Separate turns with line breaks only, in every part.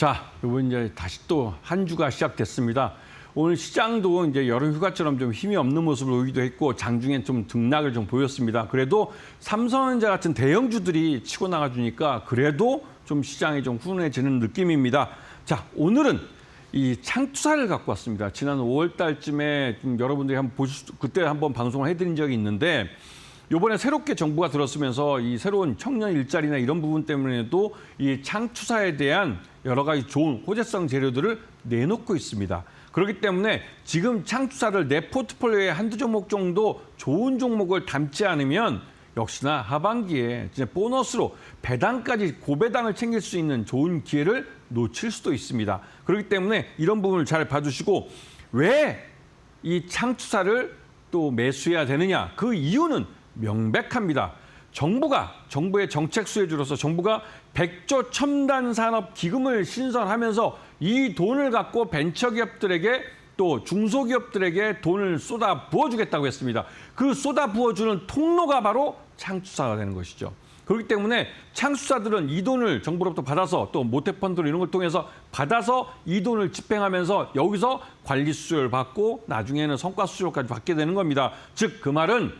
자, 이번 이제 다시 또 한 주가 시작됐습니다. 오늘 시장도 이제 여름 휴가처럼 좀 힘이 없는 모습을 보이기도 했고 장중엔 좀 등락을 좀 보였습니다. 그래도 삼성전자 같은 대형주들이 치고 나가주니까 그래도 좀 시장이 좀 훈훈해지는 느낌입니다. 자, 오늘은 이 창투사를 갖고 왔습니다. 지난 5월 달쯤에 좀 여러분들이 한번 그때 한번 방송을 해드린 적이 있는데 이번에 새롭게 정부가 들었으면서 이 새로운 청년 일자리나 이런 부분 때문에도 이 창투사에 대한 여러 가지 좋은 호재성 재료들을 내놓고 있습니다. 그렇기 때문에 지금 창투사를 내 포트폴리오에 한두 종목 정도 좋은 종목을 담지 않으면 역시나 하반기에 진짜 보너스로 배당까지 고배당을 챙길 수 있는 좋은 기회를 놓칠 수도 있습니다. 그렇기 때문에 이런 부분을 잘 봐주시고 왜 이 창투사를 또 매수해야 되느냐 그 이유는 명백합니다. 정부의 정책 수혜주로서 정부가 100조 첨단 산업 기금을 신설하면서 이 돈을 갖고 벤처기업들에게 또 중소기업들에게 돈을 쏟아 부어주겠다고 했습니다. 그 쏟아 부어주는 통로가 바로 창투사가 되는 것이죠. 그렇기 때문에 창투사들은 이 돈을 정부로부터 받아서 또 모태펀드로 이런 걸 통해서 받아서 이 돈을 집행하면서 여기서 관리 수수료를 받고 나중에는 성과 수수료까지 받게 되는 겁니다. 즉 그 말은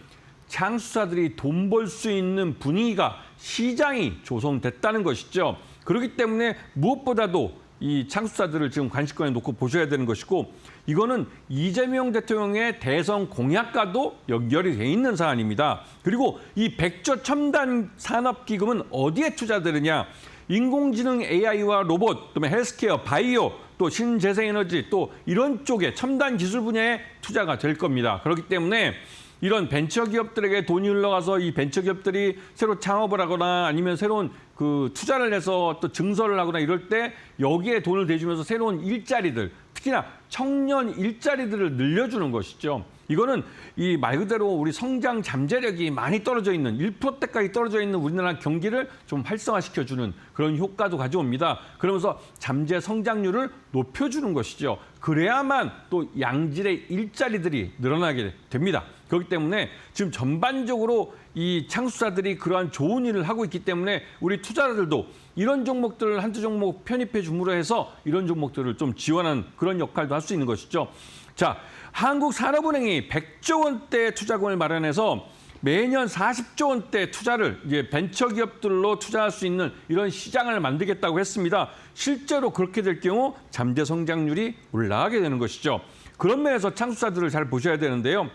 창투사들이 돈 벌 수 있는 분위기가 시장이 조성됐다는 것이죠. 그렇기 때문에 무엇보다도 이 창투사들을 지금 관심권에 놓고 보셔야 되는 것이고 이거는 이재명 대통령의 대선 공약과도 연결이 돼 있는 사안입니다. 그리고 이 100조 첨단 산업기금은 어디에 투자되느냐. 인공지능 AI와 로봇, 그다음에 헬스케어, 바이오, 또 신재생에너지 또 이런 쪽에 첨단 기술 분야에 투자가 될 겁니다. 그렇기 때문에 이런 벤처기업들에게 돈이 흘러가서 이 벤처기업들이 새로 창업을 하거나 아니면 새로운 그 투자를 해서 또 증설을 하거나 이럴 때 여기에 돈을 대주면서 새로운 일자리들, 특히나 청년 일자리들을 늘려주는 것이죠. 이거는 이 말 그대로 우리 성장 잠재력이 많이 떨어져 있는 1%대까지 떨어져 있는 우리나라 경기를 좀 활성화시켜주는 그런 효과도 가져옵니다. 그러면서 잠재 성장률을 높여주는 것이죠. 그래야만 또 양질의 일자리들이 늘어나게 됩니다. 그렇기 때문에 지금 전반적으로 이 창투사들이 그러한 좋은 일을 하고 있기 때문에 우리 투자자들도 이런 종목들을 한두 종목 편입해 줌으로 해서 이런 종목들을 좀 지원하는 그런 역할도 할 수 있는 것이죠. 자, 한국산업은행이 100조 원대 투자금을 마련해서 매년 40조 원대 투자를 이제 벤처기업들로 투자할 수 있는 이런 시장을 만들겠다고 했습니다. 실제로 그렇게 될 경우 잠재 성장률이 올라가게 되는 것이죠. 그런 면에서 창투사들을 잘 보셔야 되는데요.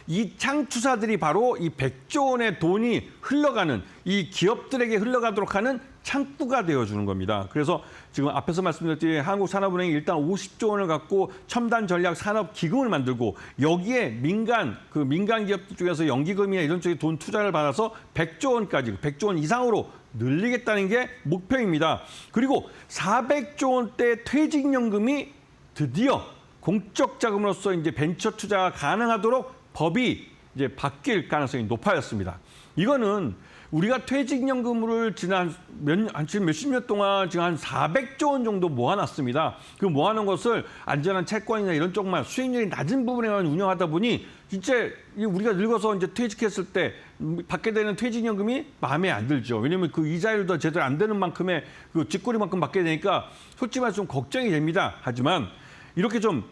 이 창투사들이 바로 이 100조 원의 돈이 흘러가는 이 기업들에게 흘러가도록 하는 창구가 되어주는 겁니다. 그래서 지금 앞에서 말씀드렸듯이 한국산업은행이 일단 50조 원을 갖고 첨단 전략 산업 기금을 만들고 여기에 민간 기업들 중에서 연기금이나 이런 쪽에 돈 투자를 받아서 100조 원까지 100조 원 이상으로 늘리겠다는 게 목표입니다. 그리고 400조 원대 퇴직연금이 드디어 공적 자금으로서 이제 벤처 투자가 가능하도록 법이 이제 바뀔 가능성이 높아졌습니다. 이거는 우리가 퇴직연금을 지난 지금 몇십 년 동안 지금 한 400조 원 정도 모아놨습니다. 그 모아놓은 것을 안전한 채권이나 이런 쪽만 수익률이 낮은 부분에만 운영하다 보니 진짜 우리가 늙어서 이제 퇴직했을 때 받게 되는 퇴직연금이 마음에 안 들죠. 왜냐하면 그 이자율도 제대로 안 되는 만큼의 그 뒷골이만큼 받게 되니까 솔직히 말해서 좀 걱정이 됩니다. 하지만 이렇게 좀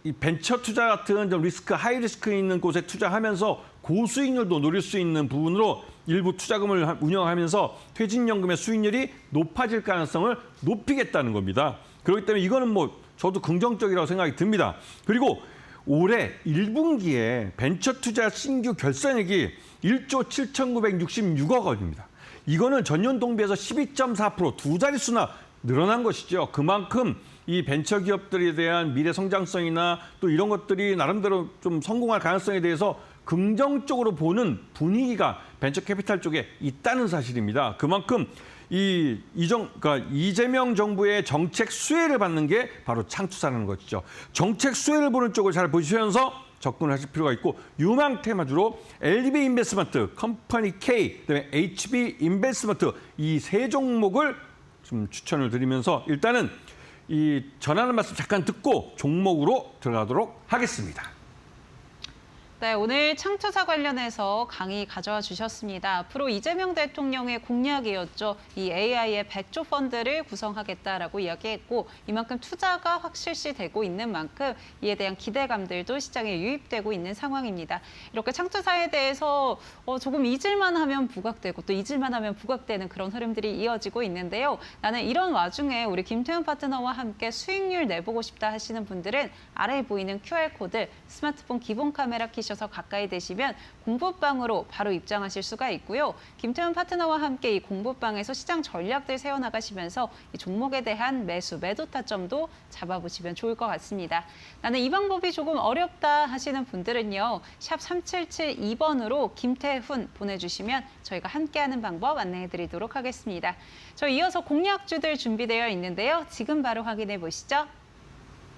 이 벤처 투자 같은 좀 하이 리스크 있는 곳에 투자하면서 고수익률도 노릴 수 있는 부분으로 일부 투자금을 운영하면서 퇴직연금의 수익률이 높아질 가능성을 높이겠다는 겁니다. 그렇기 때문에 이거는 저도 긍정적이라고 생각이 듭니다. 그리고 올해 1분기에 벤처 투자 신규 결산액이 1조 7,966억 원입니다. 이거는 전년 동비해서 12.4% 두 자릿수나 늘어난 것이죠. 그만큼 이 벤처기업들에 대한 미래 성장성이나 또 이런 것들이 나름대로 좀 성공할 가능성에 대해서 긍정적으로 보는 분위기가 벤처 캐피탈 쪽에 있다는 사실입니다. 그만큼 그러니까 이재명 정부의 정책 수혜를 받는 게 바로 창투사라는 것이죠. 정책 수혜를 보는 쪽을 잘 보시면서 접근을 하실 필요가 있고 유망 테마주로 LB 인베스트먼트, 컴퍼니 K, 그다음에 HB 인베스트먼트 이 세 종목을 좀 추천을 드리면서 일단은 전하는 말씀 잠깐 듣고 종목으로 들어가도록 하겠습니다.
네, 오늘 창투사 관련해서 강의 가져와 주셨습니다. 앞으로 이재명 대통령의 공약이었죠. 이 AI의 100조 펀드를 구성하겠다라고 이야기했고 이만큼 투자가 확 실시되고 있는 만큼 이에 대한 기대감들도 시장에 유입되고 있는 상황입니다. 이렇게 창투사에 대해서 조금 잊을만 하면 부각되고 또 잊을만 하면 부각되는 그런 흐름들이 이어지고 있는데요. 나는 이런 와중에 우리 김태훈 파트너와 함께 수익률 내보고 싶다 하시는 분들은 아래에 보이는 QR코드 스마트폰 기본 카메라 켜셔서 가까이 되시면 공부방으로 바로 입장하실 수가 있고요. 김태훈 파트너와 함께 이 공부방에서 시장 전략들 세워나가시면서 이 종목에 대한 매수, 매도 타점도 잡아보시면 좋을 것 같습니다. 나는 이 방법이 조금 어렵다 하시는 분들은요. 샵 3772번으로 김태훈 보내주시면 저희가 함께하는 방법 안내해드리도록 하겠습니다. 저희 이어서 공략주들 준비되어 있는데요. 지금 바로 확인해 보시죠.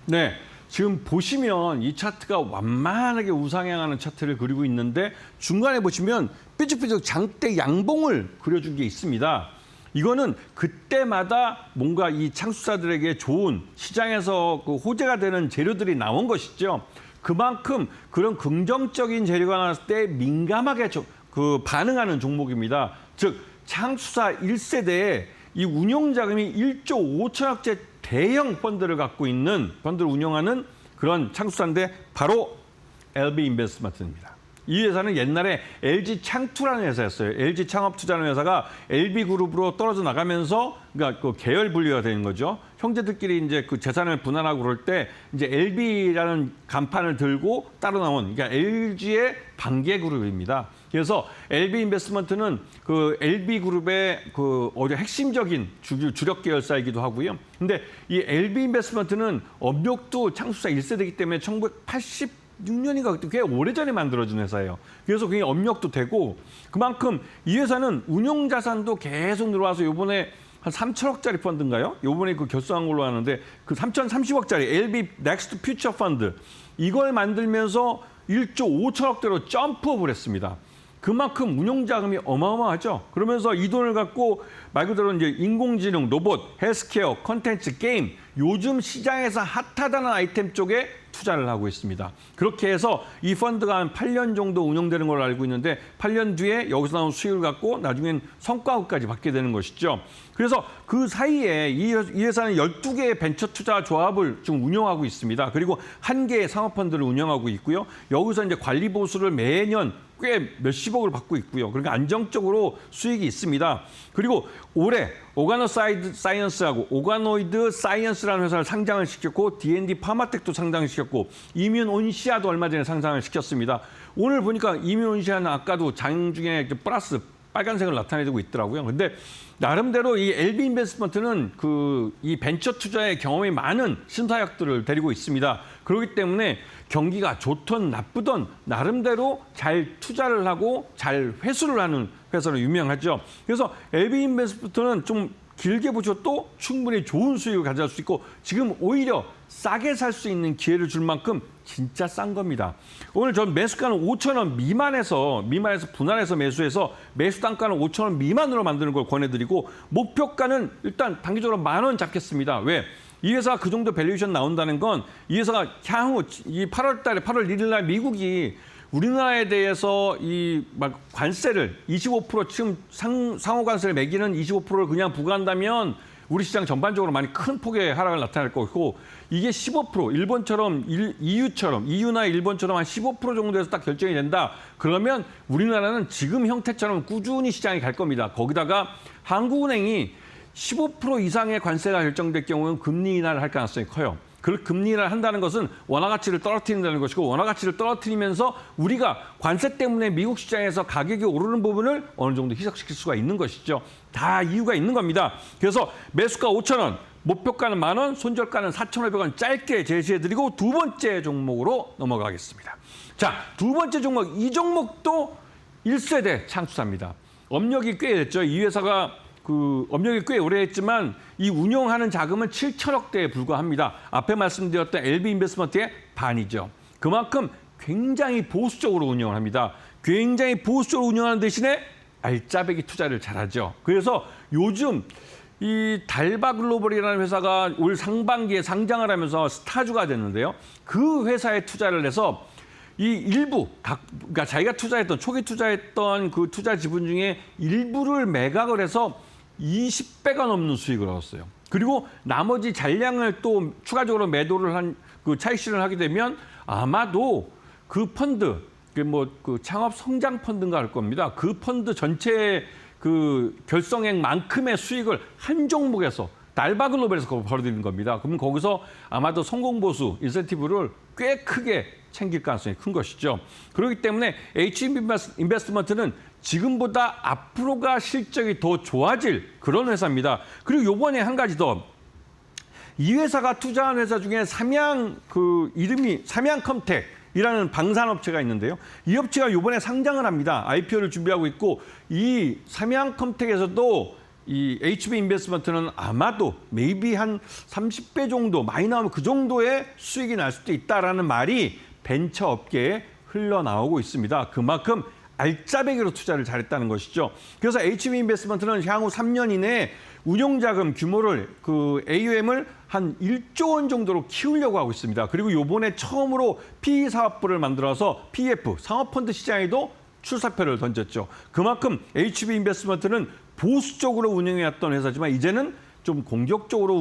네. 지금 보시면 이 차트가 완만하게 우상향하는 차트를 그리고 있는데 중간에 보시면 삐죽삐죽 장대 양봉을 그려준 게 있습니다. 이거는 그때마다 뭔가 이 창수사들에게 좋은 시장에서 그 호재가 되는 재료들이 나온 것이죠. 그만큼 그런 긍정적인 재료가 나왔을 때 민감하게 반응하는 종목입니다. 즉 창수사 1세대에 이 운용자금이 1조 5천억째 대형 펀드를 갖고 있는 펀드를 운영하는 그런 창수사인데 바로 LB 인베스트먼트입니다. 이 회사는 옛날에 LG 창투라는 회사였어요. LG 창업투자라는 회사가 LB그룹으로 떨어져 나가면서 그러니까 그 계열 분리가 되는 거죠. 형제들끼리 이제 그 재산을 분할하고 그럴 때 이제 LB라는 간판을 들고 따로 나온 그러니까 LG의 반개 그룹입니다. 그래서 LB 인베스트먼트는 그 LB 그룹의 그 핵심적인 주력 계열사이기도 하고요. 근데 이 LB 인베스트먼트는 업력도 창수사 1세대이기 때문에 1986년인가 꽤 오래전에 만들어진 회사예요. 그래서 굉장히 업력도 되고 그만큼 이 회사는 운용 자산도 계속 늘어와서 요번에 한 3천억짜리 펀드인가요? 요번에 그 결성한 걸로 아는데 그 3,030억짜리 LB 넥스트 퓨처 펀드 이걸 만들면서 1조 5천억대로 점프업을 했습니다. 그만큼 운용 자금이 어마어마하죠. 그러면서 이 돈을 갖고 말 그대로 이제 인공지능, 로봇, 헬스케어, 컨텐츠, 게임 요즘 시장에서 핫하다는 아이템 쪽에 투자를 하고 있습니다. 그렇게 해서 이 펀드가 한 8년 정도 운영되는 걸로 알고 있는데 8년 뒤에 여기서 나온 수익을 갖고 나중엔 성과급까지 받게 되는 것이죠. 그래서 그 사이에 이 회사는 12개의 벤처 투자 조합을 지금 운영하고 있습니다. 그리고 1개의 상업펀드를 운영하고 있고요. 여기서 이제 관리 보수를 매년 꽤 몇십억을 받고 있고요. 그러니까 안정적으로 수익이 있습니다. 그리고 올해 오가노사이언스하고 오가노이드 사이언스라는 회사를 상장을 시켰고 D&D 파마텍도 상장을 시켰고 이뮨온시아도 얼마 전에 상장을 시켰습니다. 오늘 보니까 이뮨온시아는 아까도 장중에 플러스 빨간색을 나타내고 있더라고요. 근데 나름대로 이 LB 인베스트먼트는 이 벤처 투자의 경험이 많은 심사역들을 데리고 있습니다. 그렇기 때문에 경기가 좋든 나쁘든 나름대로 잘 투자를 하고 잘 회수를 하는 회사로 유명하죠. 그래서 LB 인베스트먼트는 좀 길게 보셔도 충분히 좋은 수익을 가져갈 수 있고 지금 오히려 싸게 살 수 있는 기회를 줄 만큼 진짜 싼 겁니다. 오늘 전 매수가는 5,000원 미만에서 분할해서 매수해서 매수 단가는 5,000원 미만으로 만드는 걸 권해드리고 목표가는 일단 단기적으로 10,000원 잡겠습니다. 왜? 이 회사가 그 정도 밸류에이션 나온다는 건 이 회사가 향후 이 8월 1일 날 미국이 우리나라에 대해서 이 관세를 25% 지금 상호 관세를 매기는 25%를 그냥 부과한다면 우리 시장 전반적으로 많이 큰 폭의 하락을 나타낼 거고 이게 15% 일본처럼 EU나 일본처럼 한 15% 정도에서 딱 결정이 된다. 그러면 우리나라는 지금 형태처럼 꾸준히 시장이 갈 겁니다. 거기다가 한국은행이 15% 이상의 관세가 결정될 경우는 금리 인하를 할 가능성이 커요. 그 금리 인하를 한다는 것은 원화 가치를 떨어뜨린다는 것이고 원화 가치를 떨어뜨리면서 우리가 관세 때문에 미국 시장에서 가격이 오르는 부분을 어느 정도 희석시킬 수가 있는 것이죠. 다 이유가 있는 겁니다. 그래서 매수가 5,000원, 목표가는 10,000원, 손절가는 4,500원 짧게 제시해드리고 두 번째 종목으로 넘어가겠습니다. 자, 두 번째 종목, 이 종목도 1세대 창수사입니다. 업력이 꽤 됐죠. 이 회사가 업력이 꽤 오래 했지만 이 운영하는 자금은 7천억대에 불과합니다. 앞에 말씀드렸던 LB 인베스트먼트의 반이죠. 그만큼 굉장히 보수적으로 운영을 합니다. 굉장히 보수적으로 운영하는 대신에 알짜배기 투자를 잘하죠. 그래서 요즘 이 달바글로벌이라는 회사가 올 상반기에 상장을 하면서 스타주가 됐는데요. 그 회사에 투자를 해서 이 일부 그러니까 자기가 투자했던 초기 투자했던 그 투자 지분 중에 일부를 매각을 해서 20배가 넘는 수익을 얻었어요. 그리고 나머지 잔량을 또 추가적으로 매도를 한 그 차익 실현을 하게 되면 아마도 그 펀드 그 창업 성장 펀드인가 할 겁니다. 그 펀드 전체 그 결성액만큼의 수익을 한 종목에서 달바글로벌에서 벌어들이는 겁니다. 그러면 거기서 아마도 성공보수 인센티브를 꽤 크게 챙길 가능성이 큰 것이죠. 그렇기 때문에 HB 인베스트먼트는 지금보다 앞으로가 실적이 더 좋아질 그런 회사입니다. 그리고 이번에 한 가지 더. 이 회사가 투자한 회사 중에 이름이 삼양컴텍이라는 방산업체가 있는데요. 이 업체가 이번에 상장을 합니다. IPO를 준비하고 있고 이 삼양컴텍에서도 이 HB 인베스트먼트는 아마도 maybe 한 30배 정도 많이 나오면 그 정도의 수익이 날 수도 있다라는 말이 벤처 업계에 흘러나오고 있습니다. 그만큼 알짜배기로 투자를 잘했다는 것이죠. 그래서 HB 인베스트먼트는 향후 3년 이내에 운용자금 규모를 AUM을 한 1조 원 정도로 키우려고 하고 있습니다. 그리고 이번에 처음으로 PE 사업부를 만들어서 PF 상업펀드 시장에도 출사표를 던졌죠. 그만큼 HB 인베스트먼트는 보수적으로 운영해왔던 회사지만 이제는 좀 공격적으로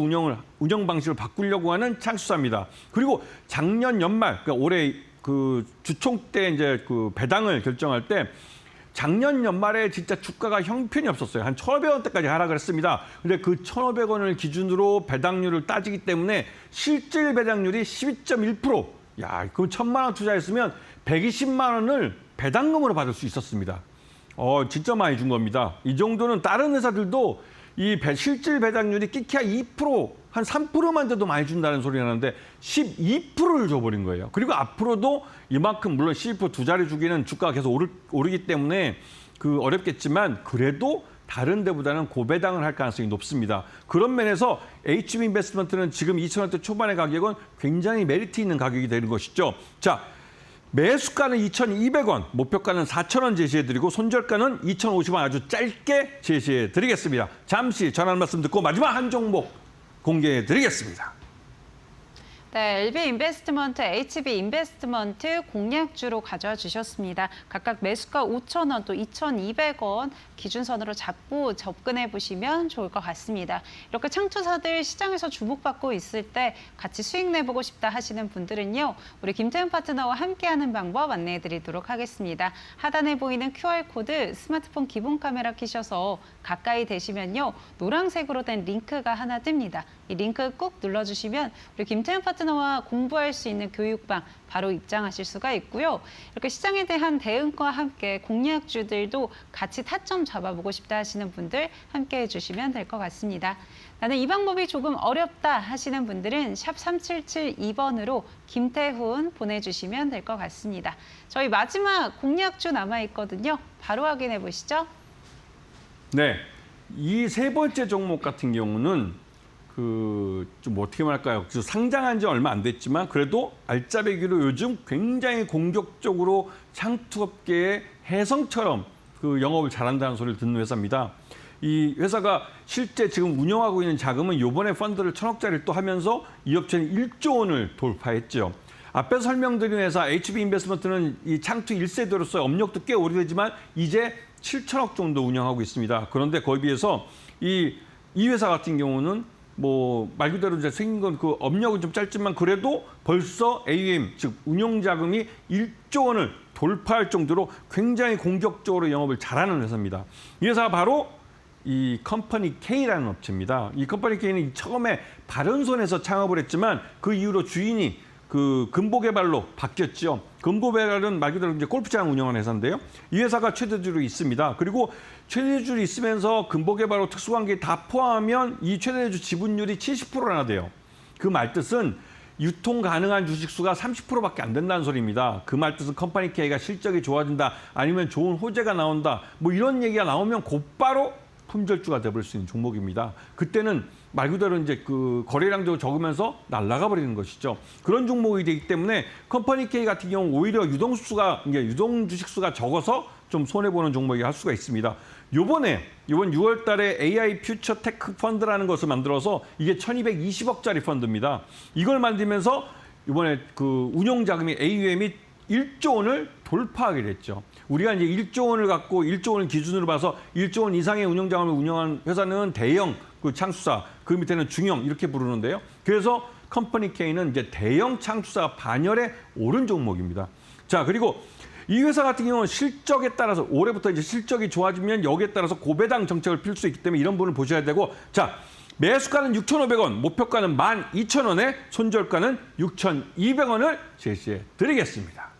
운영 방식을 바꾸려고 하는 창수사입니다. 그리고 작년 연말, 그러니까 올해 그 주총 때 이제 그 배당을 결정할 때 작년 연말에 진짜 주가가 형편이 없었어요. 한 1,500원대까지 하락을 했습니다. 근데 그 1,500원을 기준으로 배당률을 따지기 때문에 실질 배당률이 12.1%. 야, 그럼 1,000만 원 투자했으면 120만 원을 배당금으로 받을 수 있었습니다. 진짜 많이 준 겁니다. 이 정도는 다른 회사들도 이 실질 배당률이 끼키야 2%, 한 3%만 돼도 많이 준다는 소리 나는데 12%를 줘버린 거예요. 그리고 앞으로도 이만큼 물론 12% 두 자리 주기는 주가가 계속 오르기 때문에 어렵겠지만 그래도 다른 데보다는 고배당을 할 가능성이 높습니다. 그런 면에서 HB 인베스트먼트는 지금 2,000원대 초반의 가격은 굉장히 메리트 있는 가격이 되는 것이죠. 자, 매수가는 2,200원, 목표가는 4,000원 제시해드리고 손절가는 2,050원 아주 짧게 제시해드리겠습니다. 잠시 전화 말씀 듣고 마지막 한 종목 공개해드리겠습니다.
네, LB 인베스트먼트, HB 인베스트먼트 공략주로 가져와 주셨습니다. 각각 매수가 5,000원 또 2,200원 기준선으로 잡고 접근해 보시면 좋을 것 같습니다. 이렇게 창투사들 시장에서 주목받고 있을 때 같이 수익 내보고 싶다 하시는 분들은요. 우리 김태훈 파트너와 함께하는 방법 안내해 드리도록 하겠습니다. 하단에 보이는 QR코드 스마트폰 기본 카메라 켜셔서 가까이 되시면요. 노란색으로 된 링크가 하나 뜹니다. 이 링크 꾹 눌러주시면 우리 김태훈 파트너와 공부할 수 있는 교육방 바로 입장하실 수가 있고요. 이렇게 시장에 대한 대응과 함께 공략주들도 같이 타점 잡아보고 싶다 하시는 분들 함께 해주시면 될 것 같습니다. 나는 이 방법이 조금 어렵다 하시는 분들은 샵 3772번으로 김태훈 보내주시면 될 것 같습니다. 저희 마지막 공략주 남아있거든요. 바로 확인해 보시죠.
네, 이 세 번째 종목 같은 경우는 좀 어떻게 말할까요? 상장한 지 얼마 안 됐지만 그래도 알짜배기로 요즘 굉장히 공격적으로 창투업계의 혜성처럼 영업을 잘한다는 소리를 듣는 회사입니다. 이 회사가 실제 지금 운영하고 있는 자금은 이번에 펀드를 1,000억짜리를 또 하면서 이 업체는 1조 원을 돌파했죠. 앞에서 설명드린 회사 HB 인베스트먼트는 이 창투 1세대로서 업력도 꽤 오래되지만 이제 7,000억 정도 운영하고 있습니다. 그런데 거기에 비해서 이 회사 같은 경우는 말 그대로 이제 생긴 건 업력은 좀 짧지만 그래도 벌써 AUM, 즉 운용자금이 1조 원을 돌파할 정도로 굉장히 공격적으로 영업을 잘하는 회사입니다. 이 회사가 바로 이 컴퍼니 K라는 업체입니다. 이 컴퍼니 K는 처음에 바른손에서 창업을 했지만 그 이후로 주인이 금보개발로 바뀌었죠. 금보개발은 말 그대로 이제 골프장 운영하는 회사인데요. 이 회사가 최대주로 있습니다. 그리고 최대주로 있으면서 금보개발로 특수관계 다 포함하면 이 최대주 지분율이 70%나 돼요. 그 말뜻은 유통 가능한 주식수가 30%밖에 안 된다는 소리입니다. 그 말뜻은 컴퍼니 K가 실적이 좋아진다, 아니면 좋은 호재가 나온다, 이런 얘기가 나오면 곧바로 품절주가 돼버릴 수 있는 종목입니다. 그때는 말 그대로 이제 거래량도 적으면서 날아가 버리는 것이죠. 그런 종목이 되기 때문에 컴퍼니 K 같은 경우 오히려 유동 주식수가 적어서 좀 손해 보는 종목이 할 수가 있습니다. 이번 6월 달에 AI 퓨처 테크 펀드라는 것을 만들어서 이게 1,220억짜리 펀드입니다. 이걸 만들면서 이번에 운용 자금이 AUM이 1조 원을 돌파하게 됐죠. 우리가 이제 1조 원을 갖고 1조 원을 기준으로 봐서 1조 원 이상의 운영 자금을 운영하는 회사는 대형 그 창수사, 그 밑에는 중형 이렇게 부르는데요. 그래서 컴퍼니 K는 이제 대형 창수사 반열에 오른 종목입니다. 자, 그리고 이 회사 같은 경우는 실적에 따라서 올해부터 이제 실적이 좋아지면 여기에 따라서 고배당 정책을 필 수 있기 때문에 이런 부분을 보셔야 되고, 자, 매수가는 6,500원, 목표가는 12,000원에 손절가는 6,200원을 제시해 드리겠습니다.